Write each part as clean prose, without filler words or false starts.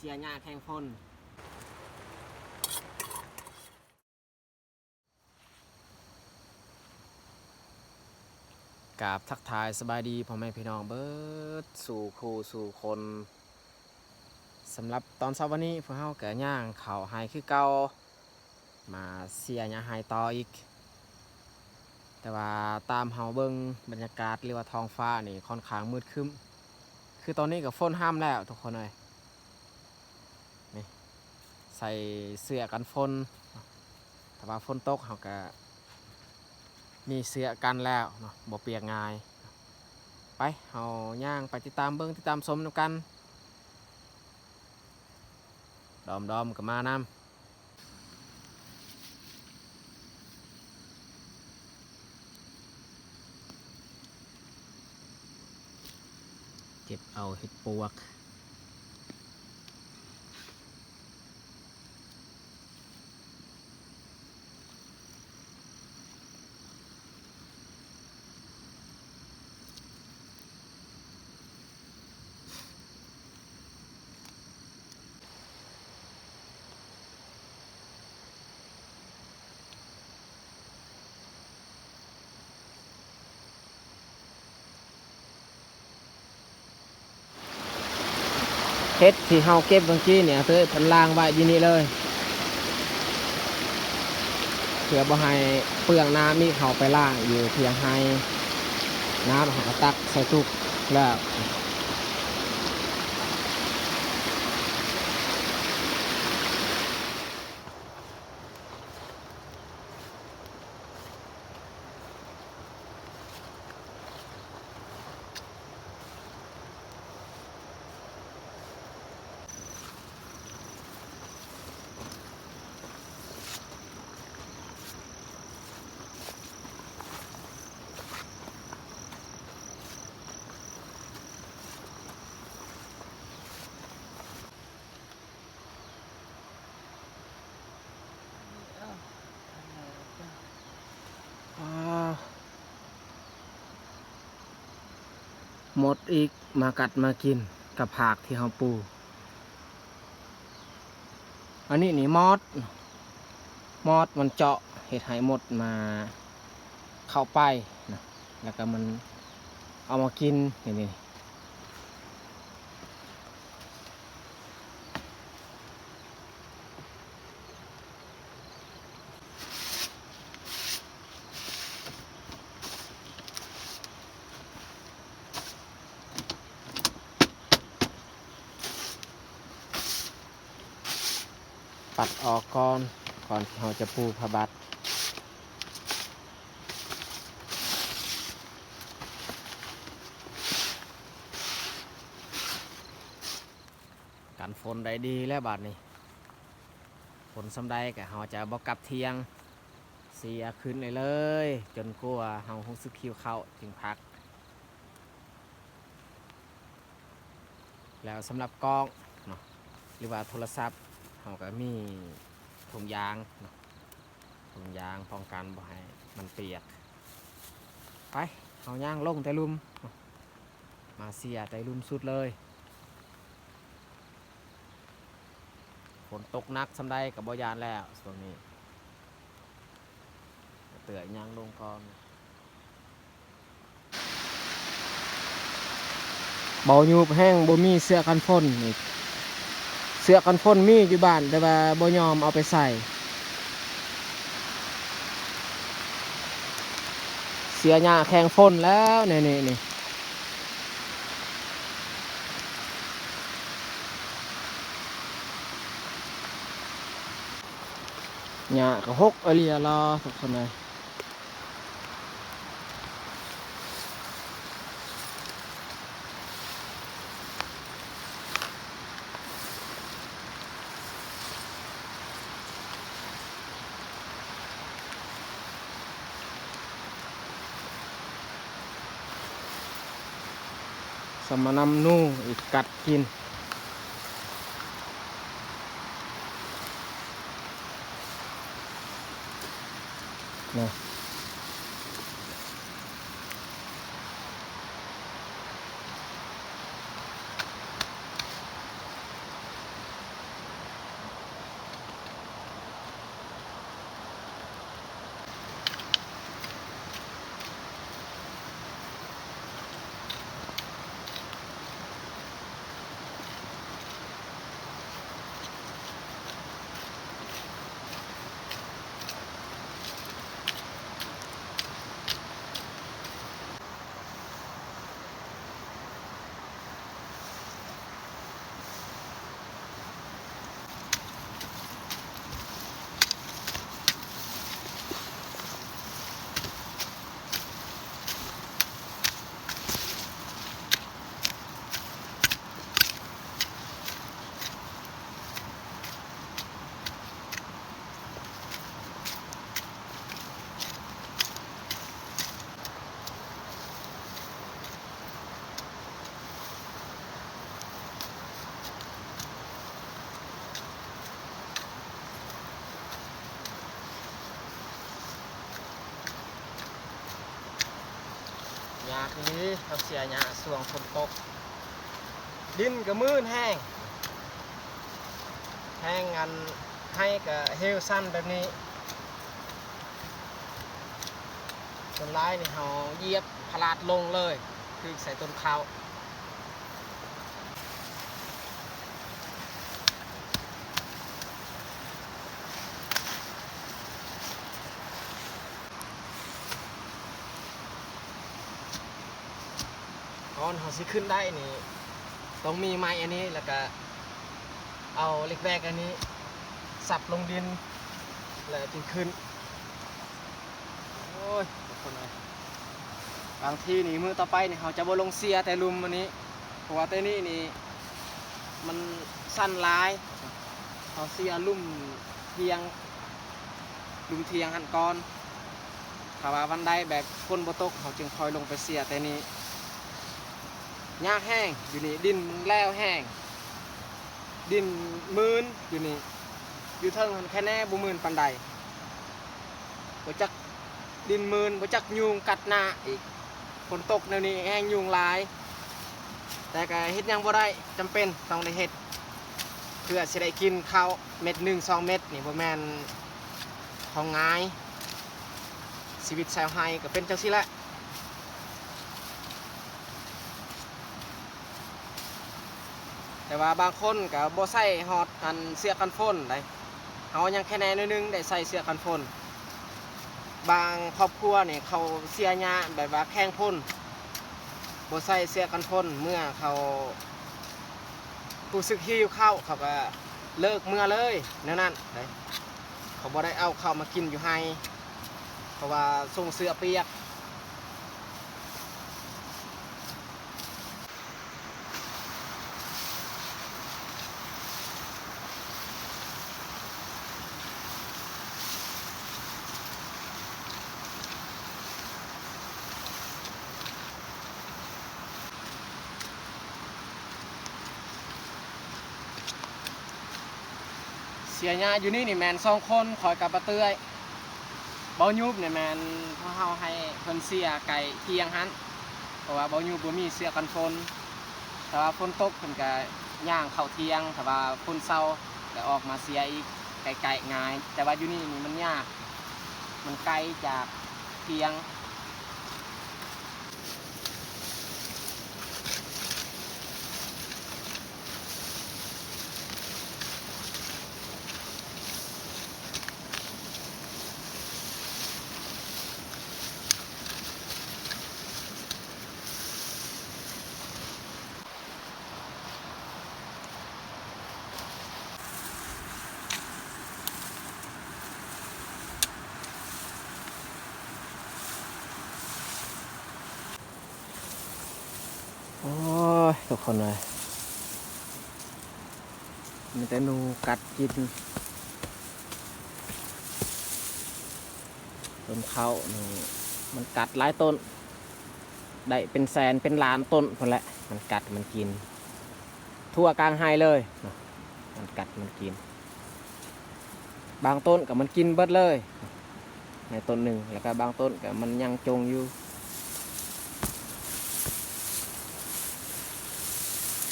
สียหญ้าแข่งฝนกราบทักทายสบายดีพ่อแม่พี่น้องเบิดสู่ครูสู่คนสำหรับตอนเช้าวันนี้พวกเราแก่ย่างเขาไฮคือเก่ามาเสียหญ้าไฮต่ออีกแต่ว่าตามเฮาเบิ่งบรรยากาศหรือว่าท้องฟ้านี่ค่อนข้างมืดครึ้มคือตอนนี้กับฝนห้ามแล้วทุกคนเลยนี่ใส่เสื้อกันฝนแต่ว่าฝนตกเขาก็มีเสื้อกันแล้วเนาะบ่เปียกง่ายไปเฮาย่างไปติดตามเบิ่งติดตามชมกันดอมกับมานำเก็บเอาเห็ดปวกเห็ดที่เฮาเก็บเมื่อกี้เนี่ยเตยพันล่างไว้อยู่นี่เลยเพื่อบ่ให้เปลืองน้ำมีเขาไปล่างอยู่เพียงให้น้ำเขาก็ตักใส่ตุกแล้วหมดอีกมากัดมากินกับผักที่เฮาปลูกอันนี้นี่มอดมันเจาะเห็ดให้หมดมาเข้าไปนะแล้วก็มันเอามากินนี่ปัดออกก่อนที่เราจะปูผ้าบัดกันฝนได้ดีแล้วบาดนี้ฝนสำใดกับเราจะบอกกลับเที่ยงเสียขึ้นเลยจนกลัวเรารู้สึกคิวเข้าจึงพักแล้วสำหรับกล้องเนาะหรือว่าโทรศัพท์เราก็มีถุงยางเนาะถุงยางป้องกันบ่ให้มันเปียกไปเอาย่างลงแต่ลุมมาเสียแต่ลุมสุดเลยฝนตกหนักสำใดกับบ่ยานแล้วตรงนี้เตือนย่างลงก่อนเบายูบแห้งบ่มีเสื้อกันฝนนี่เสื้อกันฝนมีอยู่บ้านแต่ว่าบ่ยอมเอาไปใส่เสียหญ้าแข่งฝนแล้วนี่หญ้าก็หกอเลียรอทุกคนเลยสมานำนู่อีกกัดกินนะ ากนี้เขาเสียหญ้าส่วงฝนตกดินก็มืนแห้งอันให้กับเฮลสั้นแบบนี้ต้นไม้นี่เขาเหยียบพลาดลงเลยคือใส่ต้นข้าวก่อนเขาสิขึ้นได้นี่ต้องมีไม้อันนี้แล้วก็เอาเหล็กแบกอันนี้สับลงดินแล้วจึงขึ้นโอ้ยทุกคนเลยบางทีนี่มือต่อไปนี่เขาจะบ่ลงเสียแต่ลุมอันนี้เพราะว่าแต่นี่นี่มันสั้นหลายเขาเสียลุ่มเทียงหันก้อนถ้าว่าวันใดแบบฝนบ่ตกเขาจึงคอยลงไปเสียแต่นี้หญ้าแห้งอยู่นี่ดินแล้วแห้งดินมืนอยู่นี่อยู่เทิงแค่แน่บ่มืนปานใดบ่จักดินมืนบ่จักยุงกัดหน้าอีกฝนตกแนวนี้แห้งยุงหลายแต่ก็เฮ็ดหยังบ่ได้จำเป็นต้องได้เฮ็ดเพื่อสิได้กินข้าวเม็ด1 2 เม็ดนี่บ่แม่นของง่ายชีวิตชาวไร่ก็เป็นจังซี่แหละแต่ว่าบางคนก็บ่ใส่ฮอดอันเสื้อกันฝนได้เฮายังแค่แน่นิดนึงได้ใส่เสื้อกันฝนบางครอบครัวนี่เขาเสียหญ้าแบบว่าแข้งพ่นบ่ใส่เสื้อกันฝนเมื่อเขารู้สึกหิวข้าวเขาก็เลิกเมื่อเลยแนวนั้นได้เขาบ่ได้เอาข้าวมากินอยู่ให้เพราะว่าส่งเสื้อเปียกเสียหญ้าอยู่นี่นี่แมน2 คนคอยกับปะเตื้อยเบายุบเนี่ยแมนเพราะเฮาให้เพิ่นเสียไก่เที่ยงหันเพราะว่าเบายุบบ่มีเสื้อกันฝนแต่ว่าฝนตกเพิ่นก็ย่างเข้าเที่ยงแต่ว่าฝนเซาก็ออกมาเสียอีกไก่ง่ายแต่ว่าอยู่นี่นี่มันยากมันไกลจากเที่ยงโอ้ยทุกคนเลยมีแต่หนูกัดกินต้นข้าวนี่มันกัดหลายต้นได้เป็นแสนเป็นล้านต้นคนละมันกัดมันกินทั่วกลางไฮเลยมันกัดมันกินบางต้นกับมันกินเบิดเลยในต้นหนึ่งแล้วก็บางต้นกับมันยังจงอยู่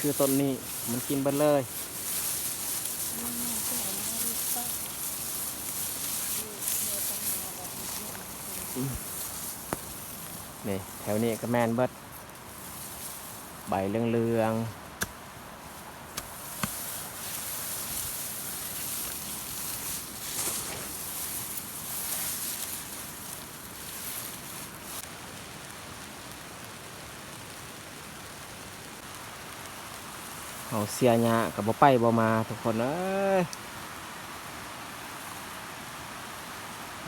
คือต้นนี้มันกินเบิดเลยนี่แถวนี้ก็แมนเบิดใบเรื่องเอาเสียหญ้ากับบ่ไปบ่มาทุกคนเอ้ย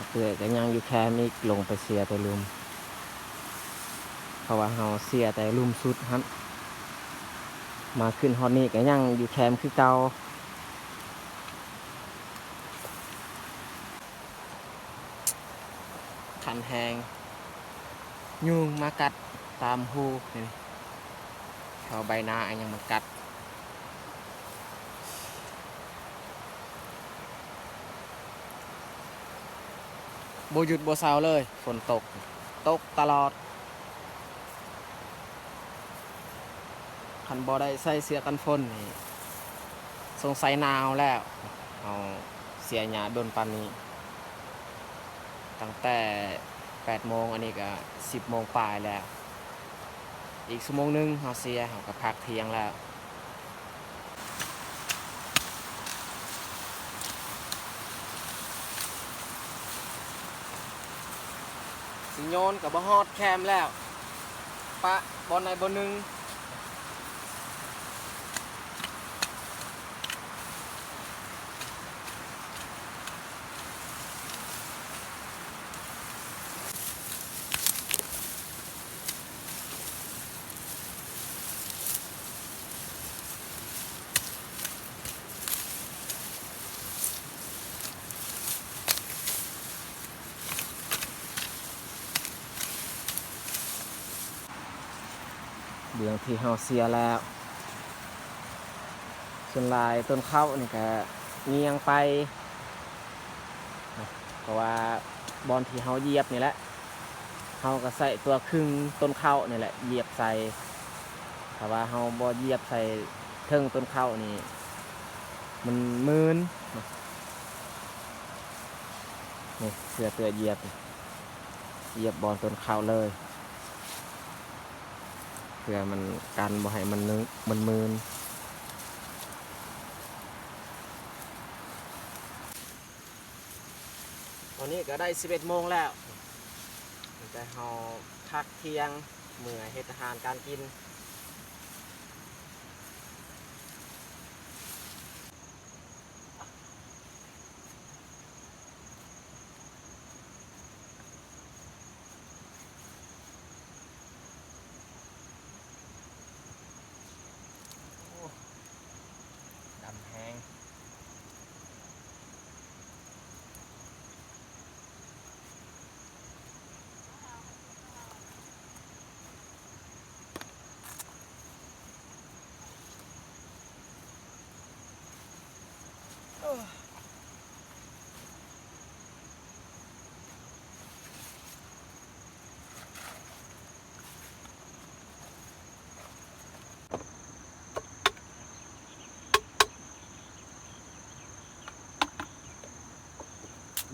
เปื่อยก็ยังอยู่แค่นี้ลงไปเสียแต่ลุมเพราะว่าเฮาเสียแต่ลุมสุดฮั่นมาขึ้นฮอดนี้ก็ยังอยู่แคมคือเก่าคันแหงยุงมากัดตามหูนี่เขาใบหน้ายังมันกัดบ่หยุดบ่เซาเลยฝนตกตลอด คันบ่ได้ใส่เสื้อกันฝนนี่สงสัยหนาวแล้วเอาเสียหญ้าโดนปานนี้ตั้งแต่8 โมงอันนี้ก็10 โมงปลายแล้วอีกชั่วโมงนึงเฮาเสียเฮาก็พักเที่ยงแล้วสิโยนกับบ่ฮอดแคมแล้วปะบอลในบอลหนึ่งเรื่องที่เฮาเสียแล้วส่วนลายต้นข้าวนี่ก็เงียงไปเพราะว่าบอลที่เฮาเหยียบนี่แหละเฮาก็ใส่ตัวครึ่งต้นข้าวนี่แหละเหยียบใส่แต่ว่าเฮาบ่เหยียบใส่เทิงต้นข้าวนี่มันมืนนี่เสือตัวเหยียบบอลต้นข้าวเลยเพื่อมันกันบ่ให้มันนึงมันมืนตอนนี้ก็ได้11 โมงแล้วแต่เฮาพักเที่ยงเมื่อเฮ็ดอาหารการกินดำแห้ง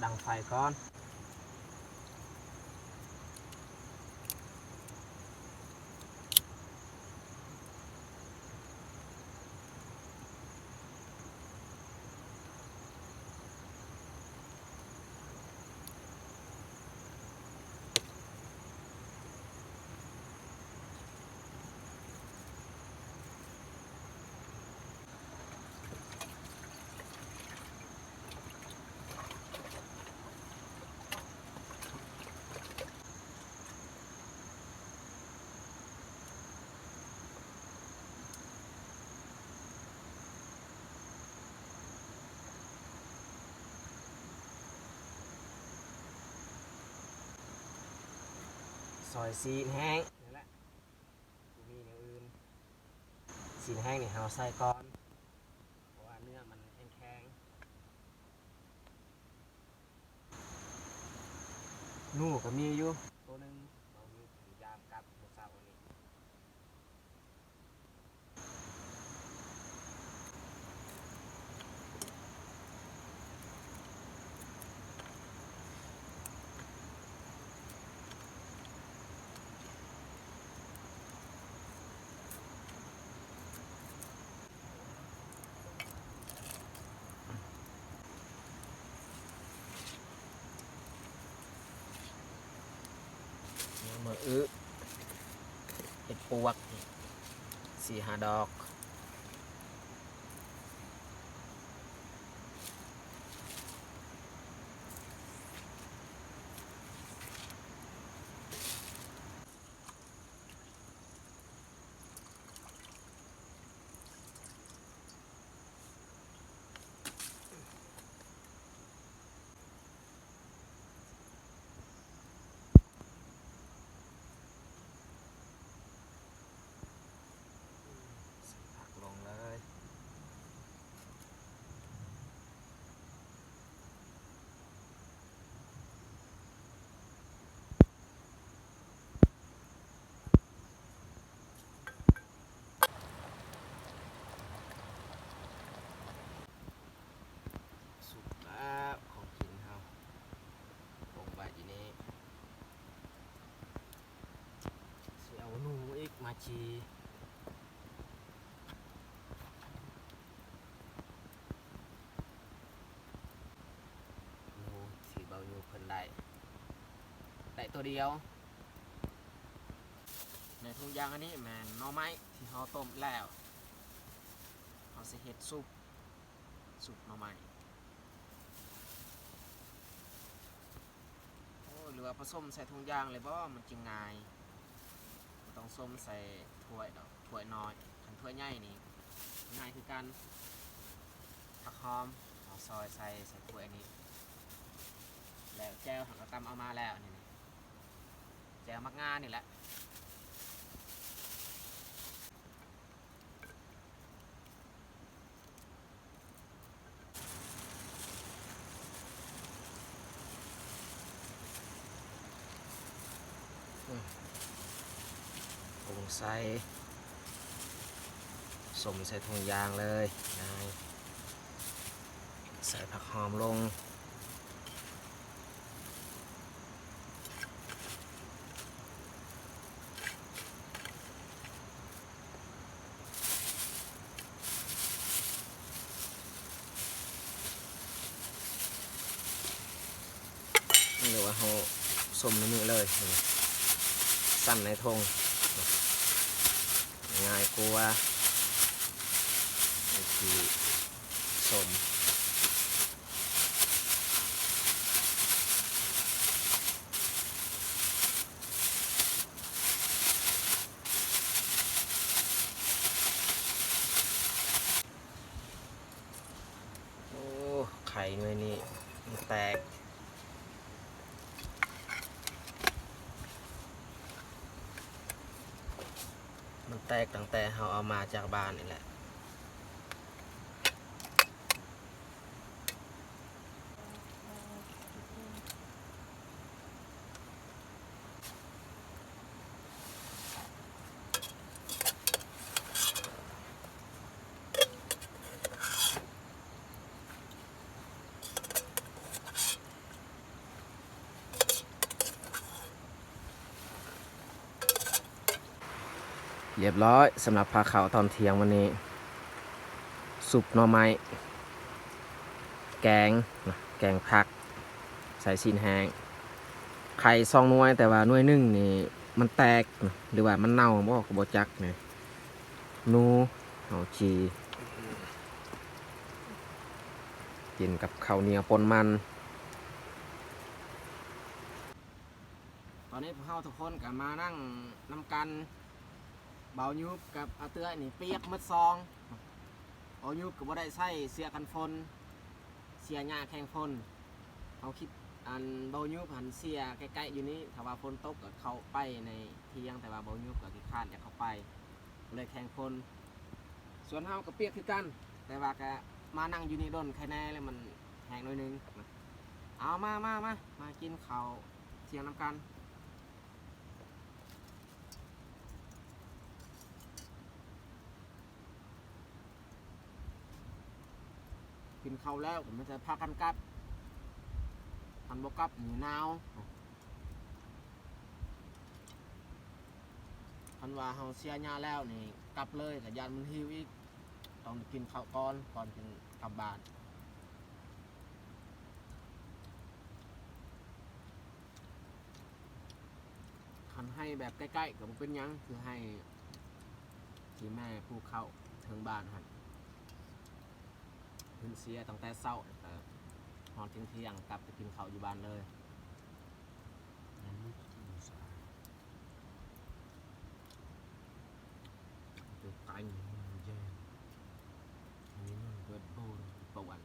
ดังไฟก่อนซอยซีนแห้งนี่แหละกูมีอย่างอื่นซีนแห้งนี่เฮาใส่ก่อนเพราะว่าเนื้อมันแข็งๆนู่ก็มีอยู่ตัวหนึงเอาอยู่ยามกับมื้อเช้านี้มื้อเห็ดปวก4-5 ดอก จีนูสีเบาอยู่เพิ่นได้ตัวเดียวในทุกอย่างอันนี้แม่นหน่อไม้ที่เขาต้มแล้วเขาสิเฮ็ดซุปหน่อไม้โอ้หรือว่าผสมใส่ทุกอย่างเลยบ่มันจึงง่ายบ่ต้องส้มใส่ถ้วยดอกถ้วยน้อยคันถ้วยใหญ่นี่ง่ายคือกันผักหอมเอาซอยใส่ถ้วยนี้แล้วแจ่วหักกระตำเอามาแล้วนี่แจ่วมักงานี่แหละปรุงใส่สมใส่ถุงยางเลยนายใส่ผักหอมลงหรือว่าเขาสมในมือเลยสั่นในทงง่ายกว่าที่สมโอ้ไข่เงยนี่แตกมันแตกตั้งแต่เราเอามาจากบ้านนี่แหละเรียบร้อยสำหรับพาข่าวตอนเที่ยงวันนี้สุปหน่อไม้แกงผักใส่ซีนแห้งไข่ซองหน่วยแต่ว่าหน่วยหนึ่งนี่มันแตกหรือว่ามันเน่าบ่จักเนี่ยนูเอาจีกินกับข้าวเหนียวปนมันตอนนี้พวกเราทุกคนก็มานั่งนำกันเบายุบกับอาเตื้อนี่เปียกมัดซองเบายุบกับว่าได้ใส่เสียกันฝนเสียหญ้าแข่งฝนเอาคิดอันเบายุบหันเสียใกล้ๆอยู่นี้ถ้าว่าฝนตกก็เข้าไปในเที่ยงแต่ว่าเบายุบกับขี้ข้านจะเข้าไปเลยแข่งฝนส่วนเฮาก็เปียกคือกันแต่ว่าก็มานั่งอยู่นี่ด้นแค่แน่เลยมันแห้งหน่อยนึงเอามากินข้าวเที่ยงน้ำกันกินข้าวแล้วผมจะพากันกลับทันบกลับหนีหนาวทันว่าเฮาเสียหญ้าแล้วนี่กลับเลยแต่ยานมันหิวอีกต้องกินข้าวก่อนกินกลับบ้านคันให้แบบใกล้ๆกับเป็นยังคือให้ที่แม่ผู้เข้าถึงบ้านหันขึ้นเสียตั้งแต่เช้าแต่หอนเที่ยงกลับไปกินข้าวอยู่บ้านเลยไปเย็นอันนี้มันเกิดโบนประวัน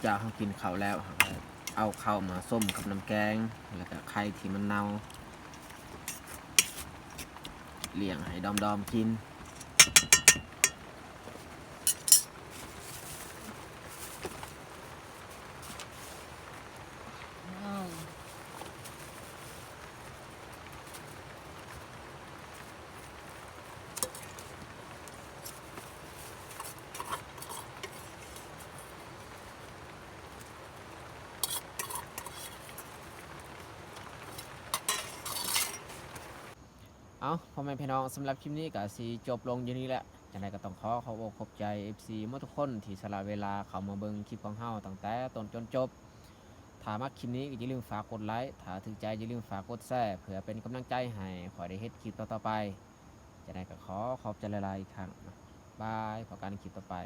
จากเขากินข้าวแล้วเขาก็เอาข้าวมาส้มกับน้ำแกงแล้วก็ไข่ที่มันเน่าเลี้ยงให้ดอมๆกินเอาพ่อแม่พี่น้องสำหรับคลิปนี้ก็สิจบลงอยู่นี้แหละจังไดก็ต้องขอบอกขอบใจ FC หมดทุกคนที่สละเวลาเข้ามาเบิ่งคลิปของเฮาตั้งแต่ต้นจนจบถ้ามักคลิปนี้ก็อย่าลืมฝากกดไลค์ถ้าถูกใจอย่าลืมฝากกดแชร์เพื่อเป็นกำลังใจให้ขอยได้เฮ็ดคลิปต่อๆไปจังไดก็ขอบใจหลายๆอีกครั้งบายพบกันในคลิปต่อไป